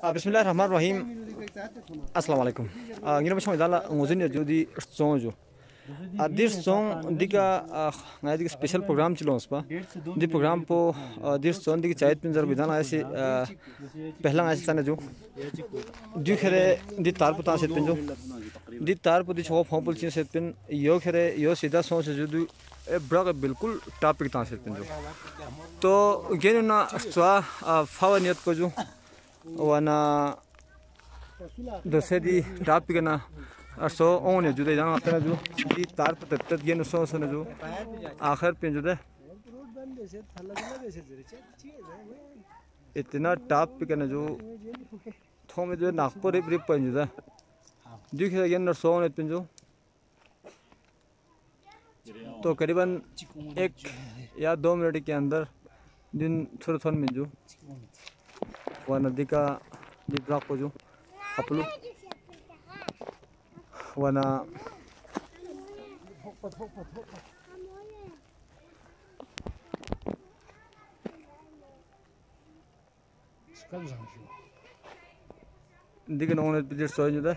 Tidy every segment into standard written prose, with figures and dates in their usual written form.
बिस्मिल्लाहिर्रहमानिर्रहीम अस्सलाम वालेकुम ngina bashon dala ngozin jo di sonjo dir song diga ngai diga special program chilons pa di program po dir song diga chait pinjar bidan aise pehla aise sana jo di khere di tar puta set pinjo di tar pudi chho phopul chin set pin yo khere yo sida song se jo du e braga bilkul topic ta set pinjo to genuna swa fawaniyat ko jo wana दसेदी टाप पिकना असो ओने जुदे जाना आता जो दी तार पर तत ये नसो सने जो आखिर पे जुदे इतना टाप पिकना जो थोमे जो नागपुर रिप पे जुदे दिखे ये नसो ओने पे जो तो करीबन 1 या 2 मिनट के अंदर दिन थोड़ा थोड़ा में जो वो नदी का दिब्राक को जो अपलू wana diga no net bidir soy juda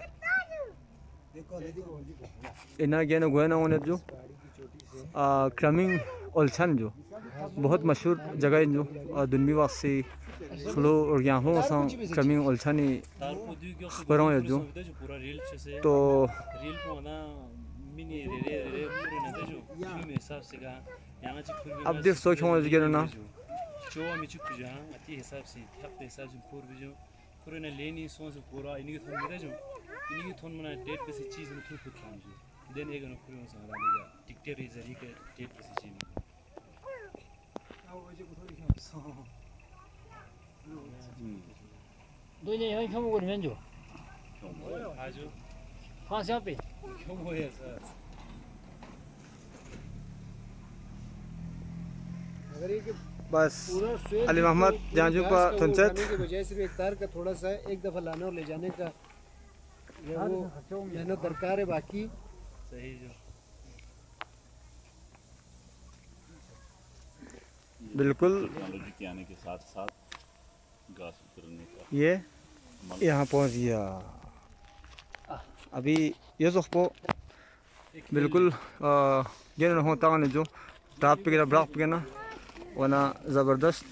ina gena goena onet jo क्रमिंग ओल्छन जो बहुत मशहूर जगह है जो दुनिया वासी खलो और यहाँ हो सा क्रमिंग ओल्छनी बरों है जो तो अब देख सोच हो जगह ना पूरे ने लेनी सोच पूरा इन्हीं थोन मना डेट पे से चीज़ में थोड़ा खाम जो देन एक न पूरे से हरा लिया टिकट रिजर्व के डेट पे से चीज़ दो ने यही खाम को नहीं जो आजो कहाँ से पे क्यों हो है सर अगर ये बस अली मोहम्मद जांजू का थनचत की वजह से एक तार का थोड़ा सा एक दफा लाने और ले जाने का वो मेहनत दरकार है बाकी सही जो बिल्कुल टेक्नोलॉजी के आने के साथ साथ घास उतरने का ये यहाँ पहुँच गया अभी ये को बिल्कुल ये होता है जो टाप पे गिरा ब्लॉक पे ना वना ज़बरदस्त